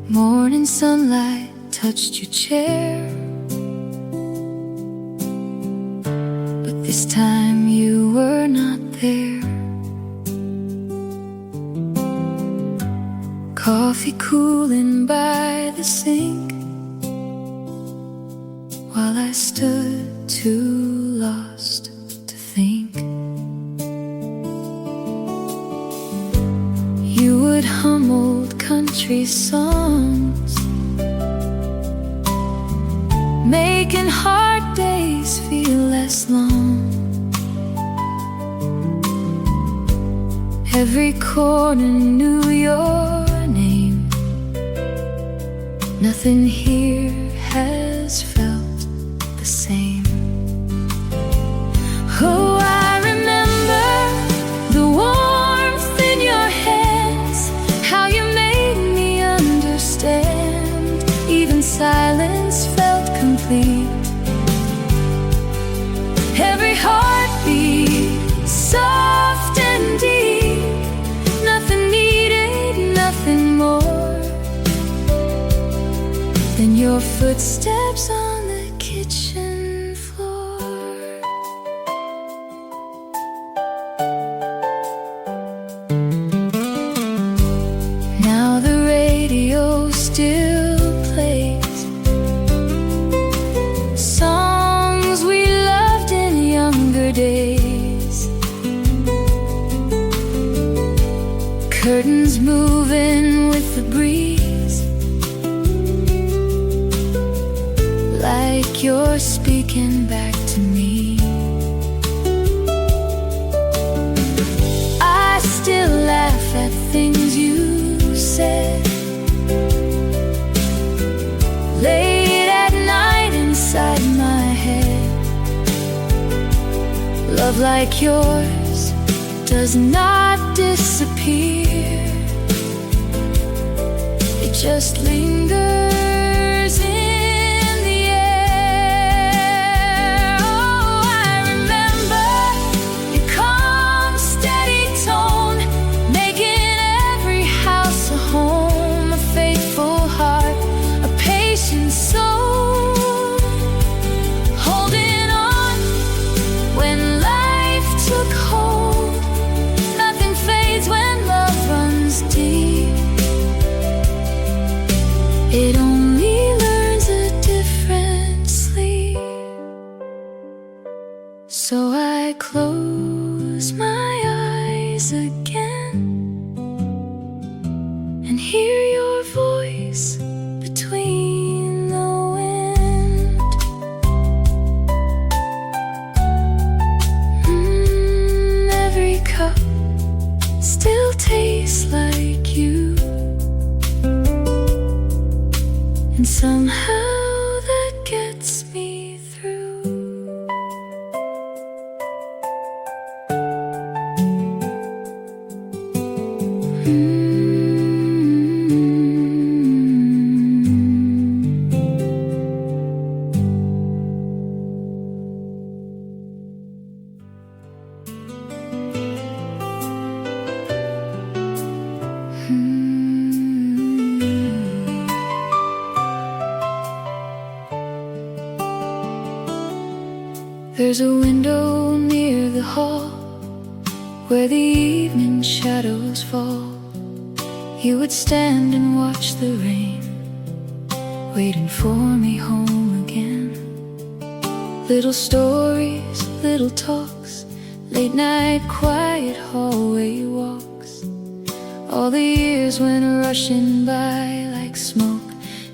Morning sunlight touched your chair, but this time you were not there. Coffee cooling by the sink, while I stood too lost to think. You would hum old country songs, making hard days feel less long. Every corner knew your name. Nothing here has felt the same. Oh, I remember the warmth in your hands, how you made me understand. Even silence felt complete. Every heartbeat soft and deep. Nothing needed, nothing more than your footsteps on the kitchen floor. Now the radio still plays songs we loved in younger days. Curtains moving with the breeze, like you're speaking back to me. I still laugh at things you said late at night inside my head. Love like yours does not disappear, it just lingers in the air. Oh, I remember your calm, steady tone, making every house a home. A faithful heart, a patient soul, holding on when life took hold. Nothing fades when love runs deep. It only learns a different sleep. So I close my eyes again and hear your voice between the wind. Every cup still tastes like you, and somehow that gets me through. There's a window near the hall where the evening shadows fall. You would stand and watch the rain, waiting for me home again. Little stories, little talks, late night quiet hallway walks. All the years went rushing by like smoke,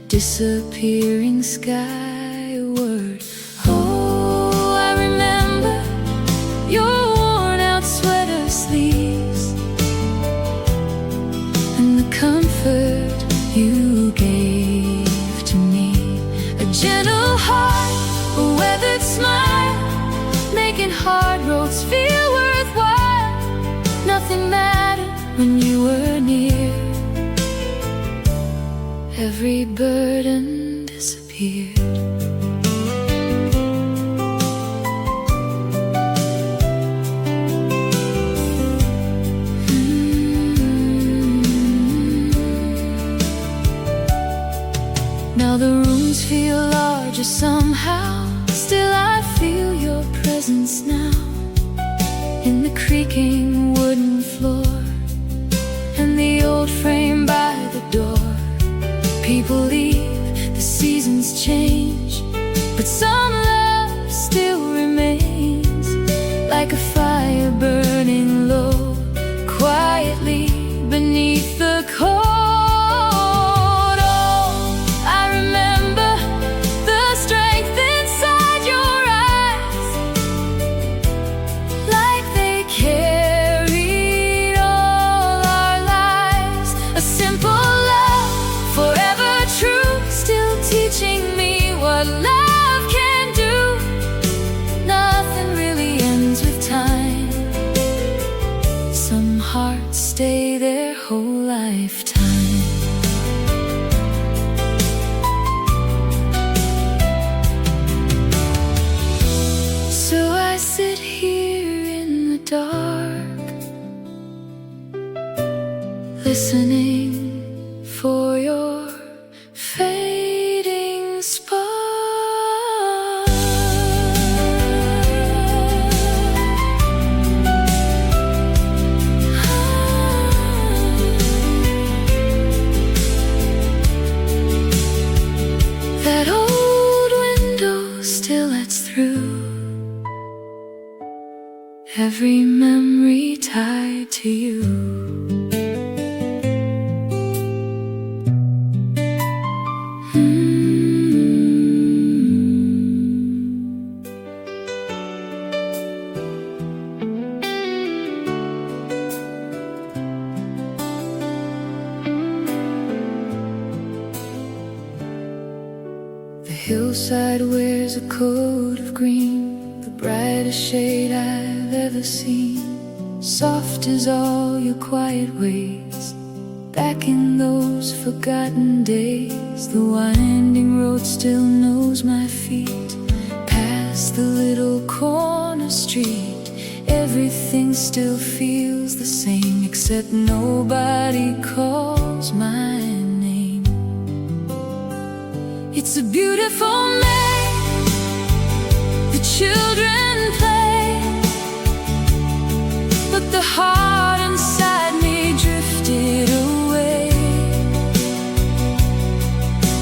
disappearing skyward. Oh, I remember your worn out sweater sleeves and the comfort you gave to me. A gentle heart, a weathered smile, making hard roads feel worthwhile. Nothing mattered when you were near. Every burden disappeared. Now the rooms feel larger somehow. Still I feel your presence now, in the creaking wooden floor and the old frame by the door. People leave, the seasons change, but some love still remains, like a fire burning low, quietly beneath the cold. Stay their whole lifetime. So I sit here in the dark, listening for your fading spark. Every memory tied to you. The hillside wears a coat of green, the brightest shade I've ever seen. Soft as all your quiet ways, back in those forgotten days. The winding road still knows my feet, past the little corner street. Everything still feels the same, except nobody calls my name. It's a beautiful night, the children play, but the heart inside me drifted away.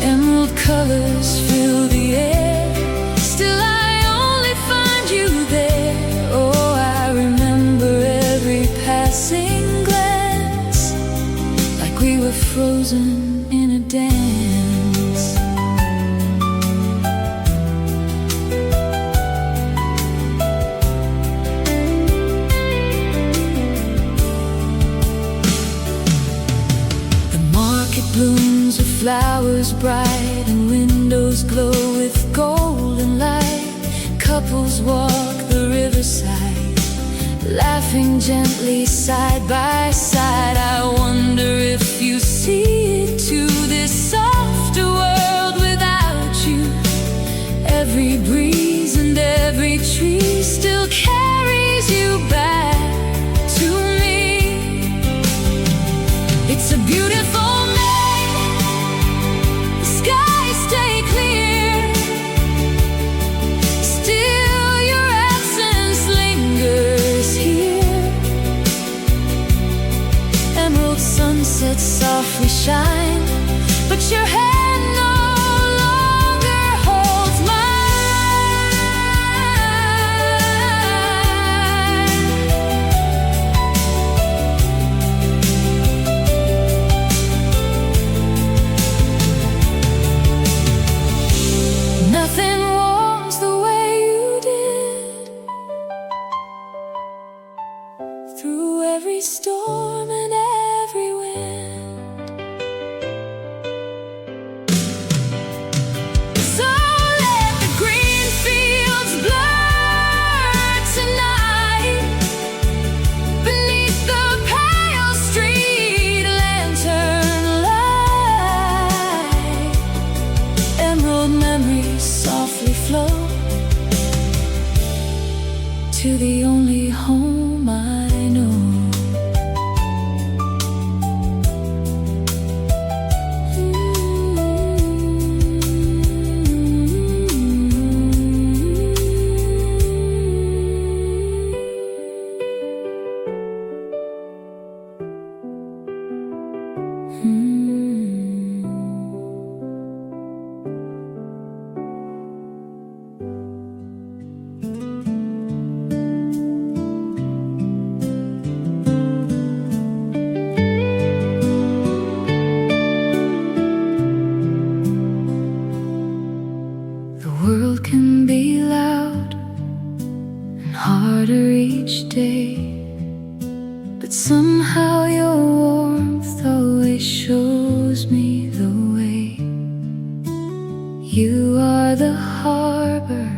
Emerald colors fill the air, still I only find you there. Oh, I remember every passing glance, like we were frozen in a dance. Blooms of flowers bright and windows glow with golden light. Couples walk the riverside, laughing gently side by side. I wonder if you see it too, this softer world without you. Every breeze and every tree still carries you back to me. It's a beautiful sunsets softly shine, but your hand no longer holds mine. Nothing warms the way you did, through every storm and every wind. So let the green fields blur tonight, beneath the pale street lantern light. Emerald memories softly flow to the only home I know. You are the harbor,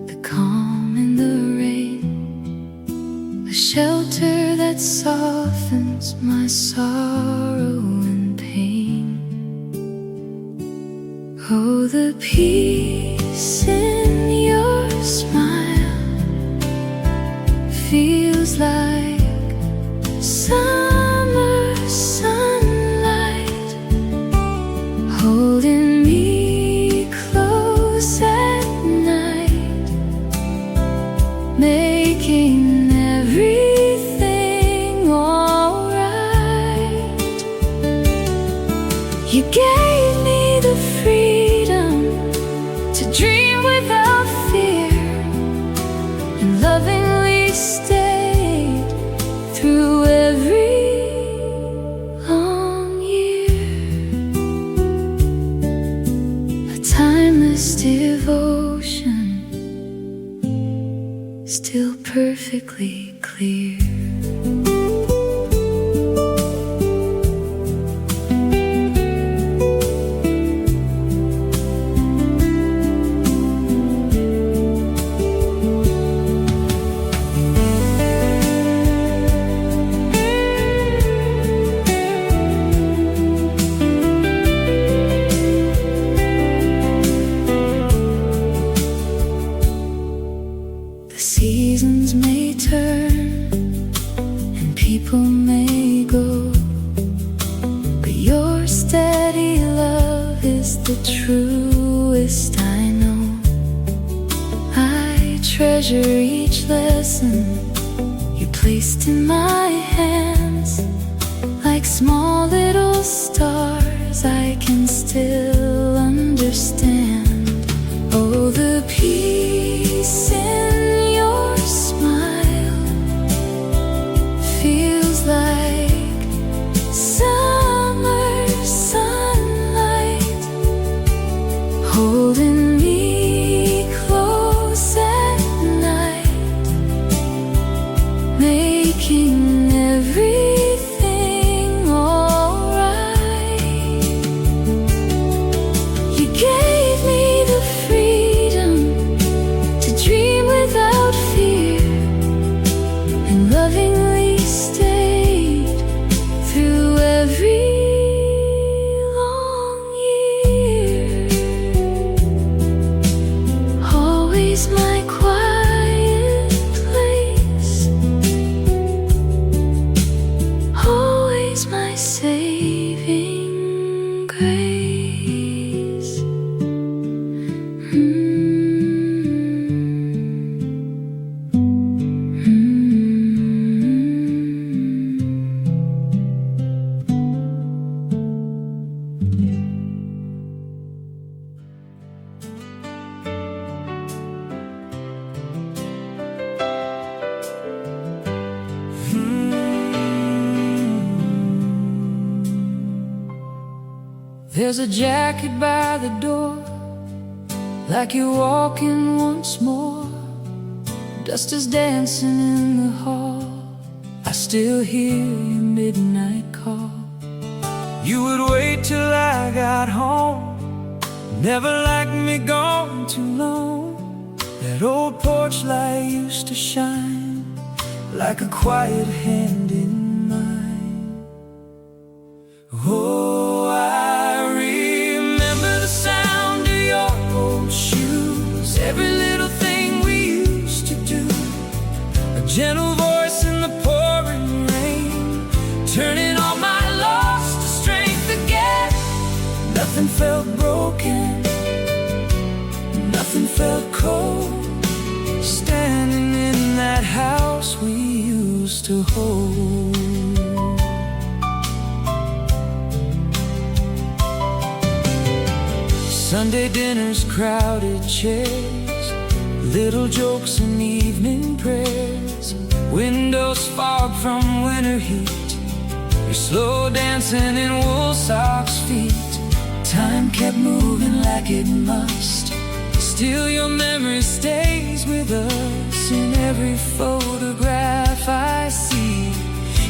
the calm in the rain, the shelter that softens my sorrow and pain. Oh, the peace in your smile feels like summer sunlight, holding me close at night, making everything alright. You gave me the freedom to dream without fear, and lovingly stayed through every long year. A timeless devotion, still perfectly clear. The seasons may turn and people may go, but your steady love is the truest I know. I treasure each lesson you placed in my hands, like small little stars I can still understand. Oh, the peace in your smile feels like summer sunlight, holding me close at night, making everything alright. You gave me the freedom to dream without fear, and lovingly stayed through every long year. Always my quiet place, always my saving grace. There's a jacket by the door, like you're walking once more. Dust is dancing in the hall, I still hear your midnight call. You would wait till I got home, never liked me gone too long. That old porch light used to shine like a quiet hand in mine. Oh, I remember the sound of your old shoes, every little thing we used to do. A gentle voice in the pouring rain, turning all my loss to strength again. Nothing felt broken, nothing felt cold, standing in that house we used to hold. Sunday dinners, crowded chairs, little jokes and evening prayers, windows fogged from winter heat, your slow dancing in wool socks feet. Time kept moving like it must, still your memory stays with us in every photograph I see.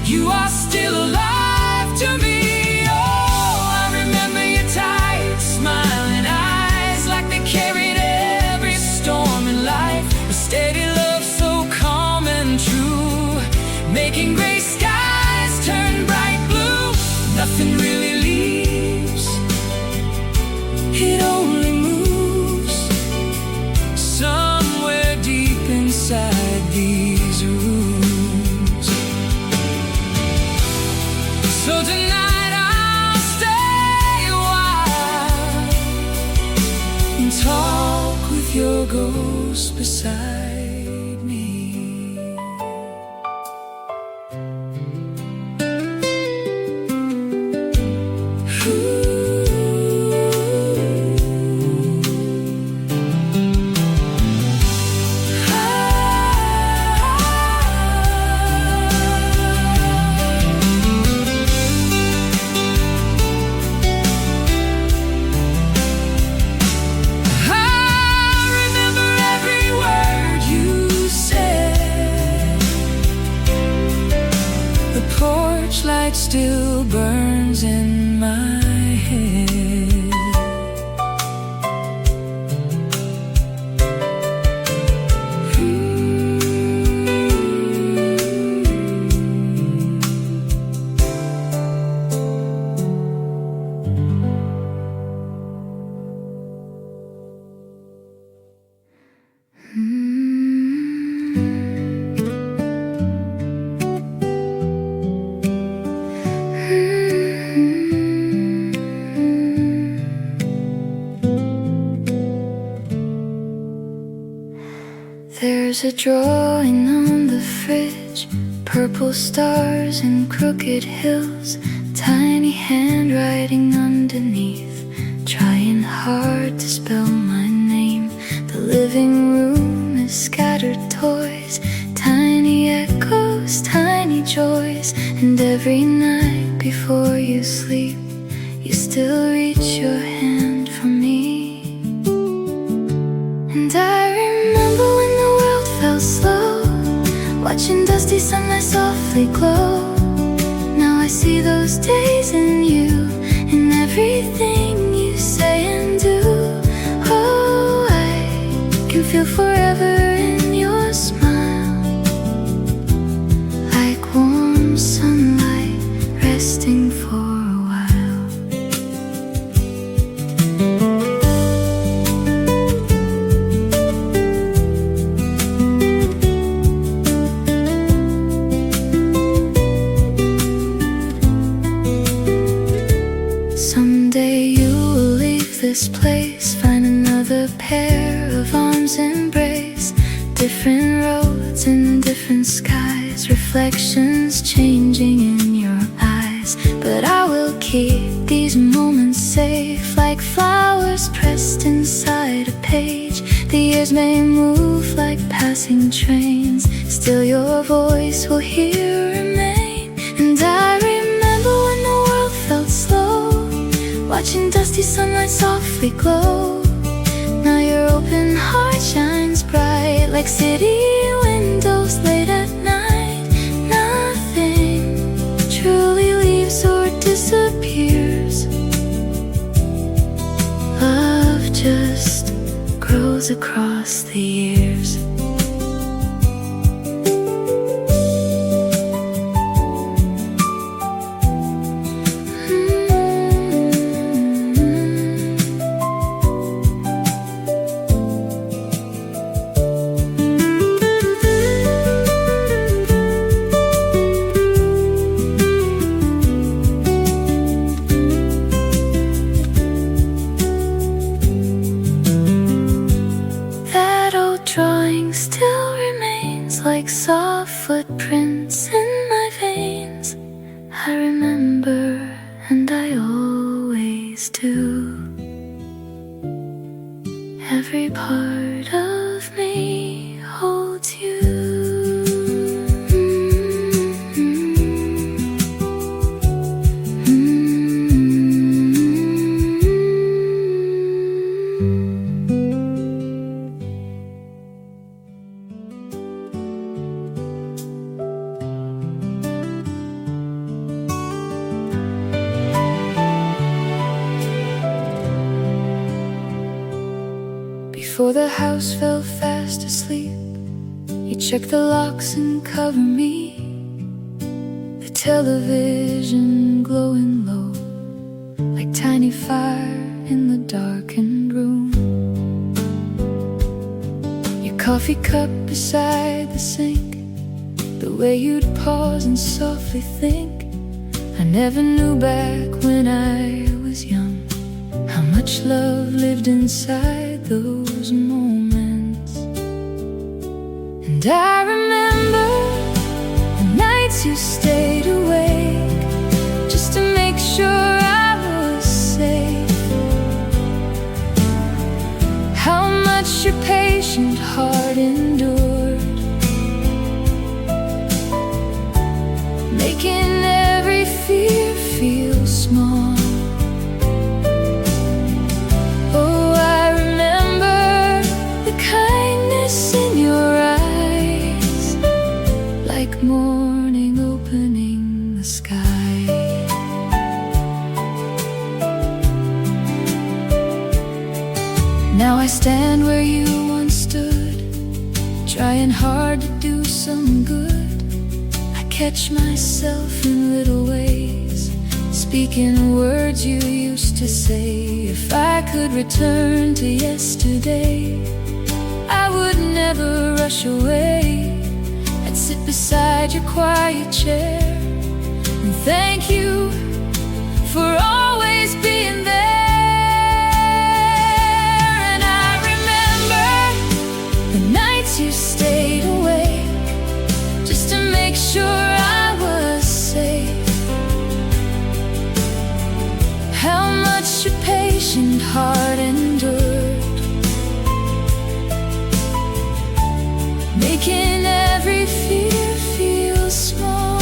You are still alive to me. Oh, I remember your tired smiling eyes Fading gray skies turn bright blue. Nothing really leaves, it only moves somewhere deep inside these rooms. So tonight I'll stay a while and talk with your ghost beside me. Light still burns in my head. There's a drawing on the fridge, purple stars and crooked hills, tiny handwriting underneath, trying hard to spell my name. The living room is scattered toys, tiny echoes, tiny joys, and every night before you sleep, you still reach your hand for me. And I remember when the world felt slow, watching dusty sunlight softly glow. Now I see those days in you, in everything you say and do. Oh, I can feel forever in your smile, like warm sunlight resting for a while. Someday you will leave this place, find another pair of arms embrace. Different roads and different skies, reflections changing in your eyes. But I will keep these moments safe, like flowers pressed inside a page. The years may move like passing trains, still your voice will here remain. And I remember when the world felt slow, watching dusty sunlight softly glow. Now your open heart shines bright, like city windows late at night. Nothing truly leaves or disappears. Love just grows across the years. Drawing still remains like soft footprints in my veins. I remember, and I always do. Every part of me holds you. Before the house fell fast asleep, you checked the locks and covered me. television glowing low, like tiny fire in the darkened room. Your coffee cup beside the sink, the way you'd pause and softly think. I never knew back when I was young how much love lived inside those moments. And I remember the nights you stayed awake just to make sure I was safe. How much your patient heart endured, making every fear feel small. Oh, I remember the kindness in your eyes, like morning opening the sky. Now I stand where you once stood, trying hard to do some good. I catch myself in little ways, speaking words you used to say. If I could return to yesterday, I would never rush away. I'd sit beside your quiet chair and thank you for always being there. And I remember the nights you stayed awake just to make sure I was safe. How much your patient heart endured, making every fear feel small.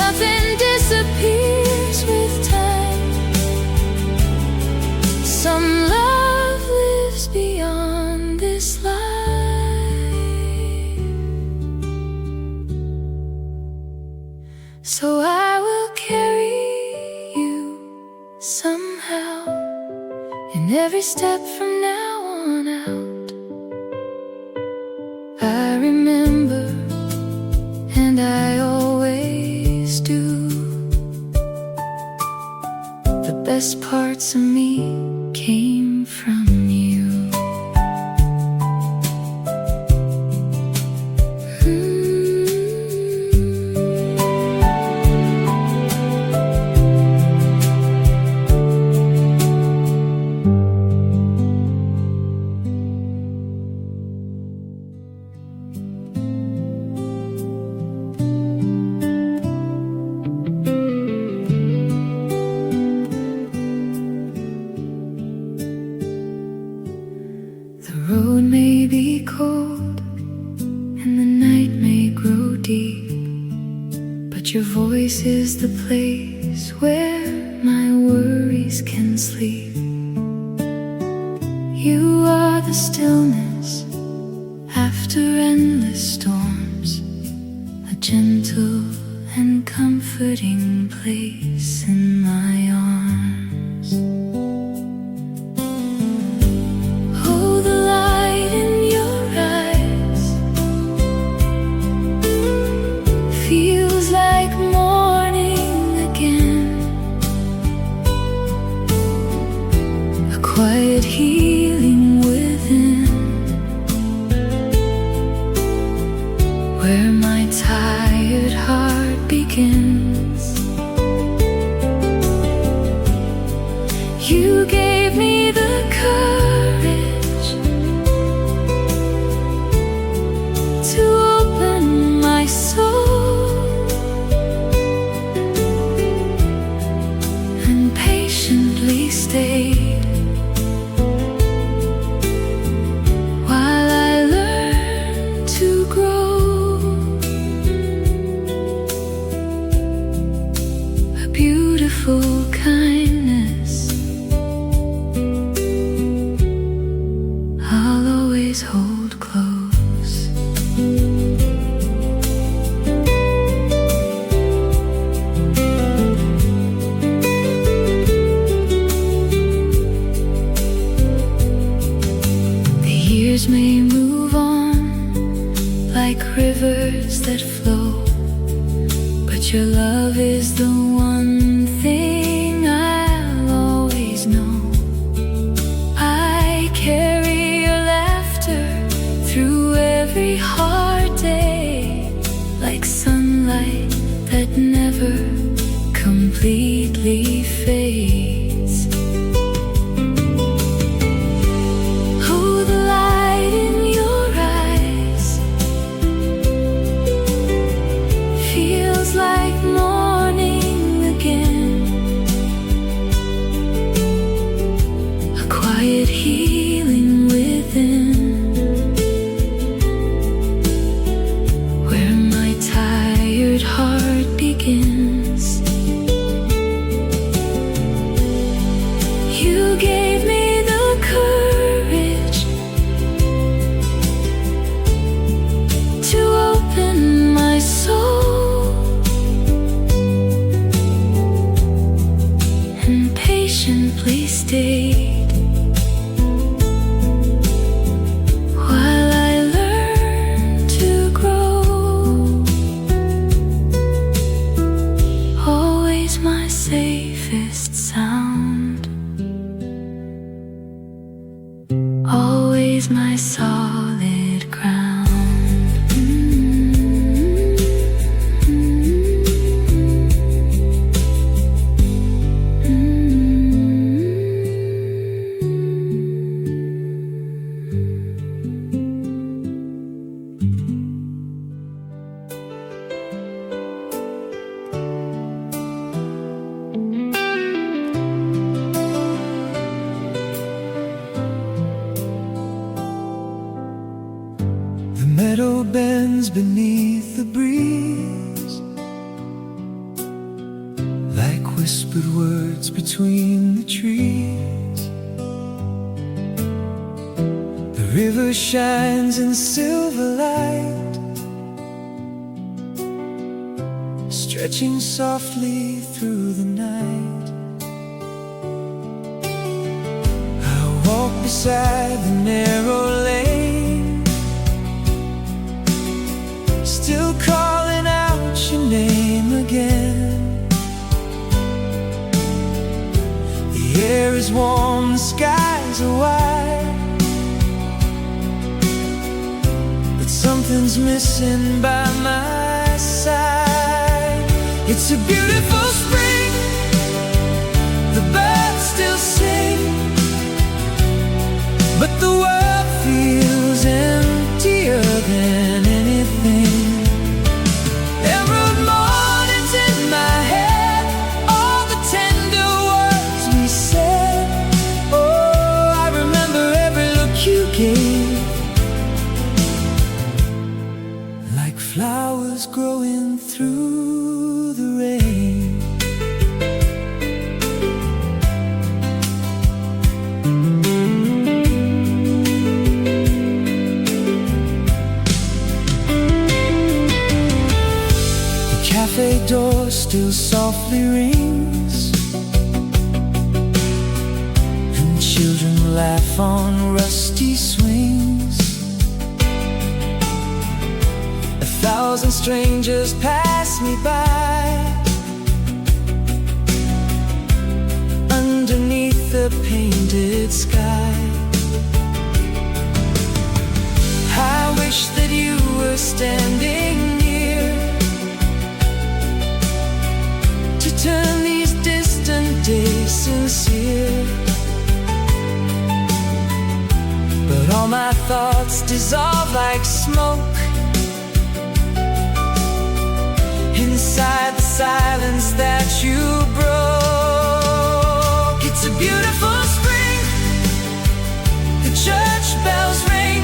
Nothing disappears with time. Some love lives beyond this life. So I will carry you somehow, in every step from now on out. I remember, and I always do. The best parts of me came from you. The road may be cold and the night may grow deep, but your voice is the place where my worries can sleep. You are the stillness after endless storms, a gentle and comforting place in my arms. Oh, the light in your eyes feels like morning again, a quiet healing within, where my tired heart begins. You gave me the courage to open my soul and patiently stayed while I learned to grow. A beautiful kindness love is the one thing I'll always know. I carry your laughter through every hard day, like sunlight that never completely fades. Oh, the light in your eyes feels like morning again, a quiet healing within, where my tired heart begins. You gave me the courage to open my soul, and patiently stayed while I learned to grow. Always my safest sound, always my solid ground. The meadow bends beneath the breeze, like whispered words between the trees. The river shines in silver light, stretching softly through the night. I walk beside the narrow lane, still calling out your name again. The air is warm, the skies are wide, but something's missing by my side. It's a beautiful spring, the birds still sing, but the world feels emptier than anything. Emerald mornings in my head, all the tender words we said. Oh, I remember every look you gave, like flowers growing through the rain. Cafe door still softly rings, and children laugh on rusty swings. 1,000 strangers pass me by, underneath the painted sky. I wish that you were standing near, to turn these distant days sincere. But all my thoughts dissolve like smoke inside the silence that you broke. It's a beautiful spring, the church bells ring,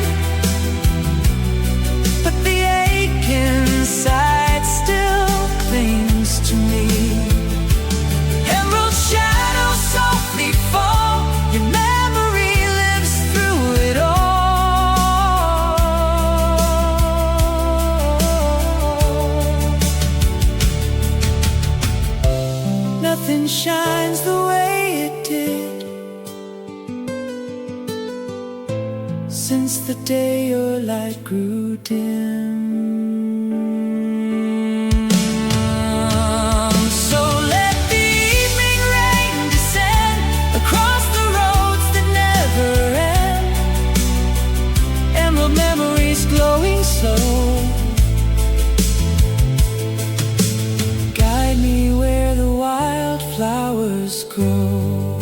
but the ache inside still clings to me. Emerald shadows softly fall, your memory lives through it all. Nothing shines the way it did since the day your light grew dim. flowers grow.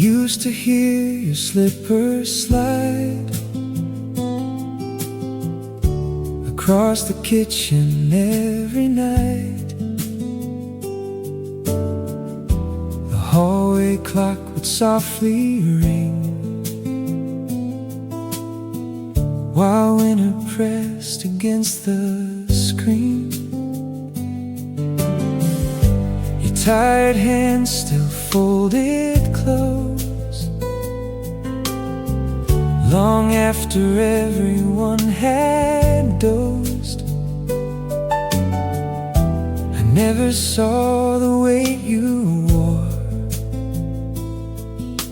Used to hear your slippers slide across the kitchen every night. The hallway clock would softly ring while winter pressed against the screen. Your tired hands still folded close long after everyone had dozed. I never saw the weight you wore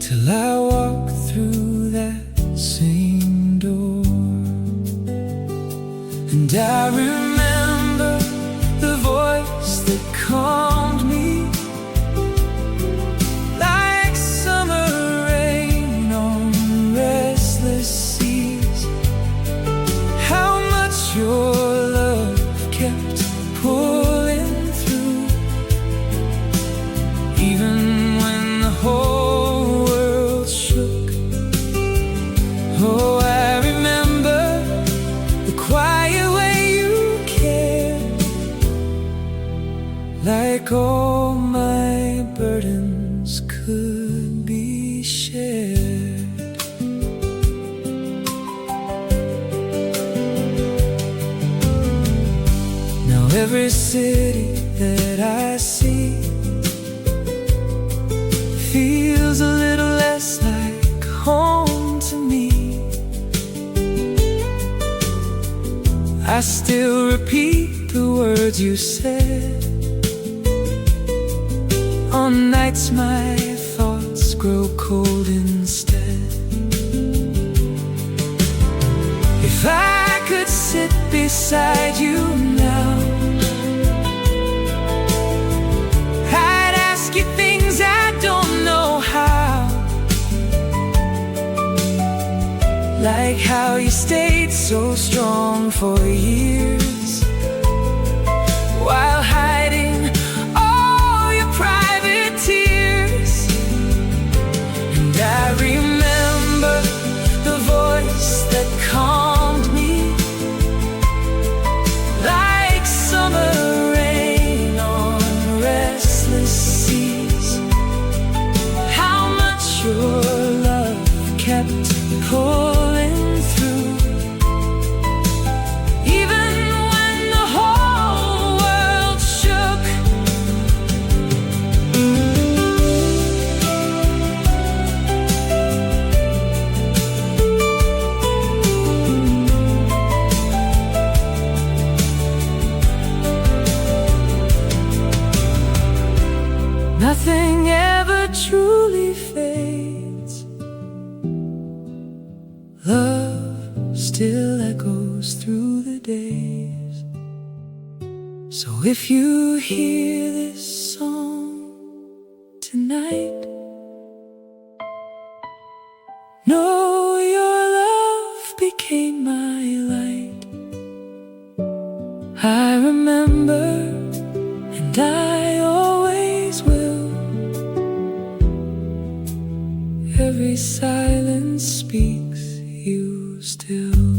till I walked through that same door. And I remember the voice that calmed me like summer rain on restless seas. How much your love kept pulling through, even when the whole world shook. Oh, I remember the quiet way you cared, like all my burdens could be shared. Now every city that I see feels a little less like home to me. I still repeat the words you said on nights my thoughts grow cold instead. If I could sit beside you now, I'd ask you things I don't know how, like how you stayed so strong for years while hiding all your private tears. And I remember the voice that calmed me like summer rain on restless seas. How much your love kept pulling through, even when the whole world shook. Nothing ever truly fades. Love still echoes through the days. So if you hear this song tonight, know your love became my light. I remember, and I always will. Every silence speaks you still.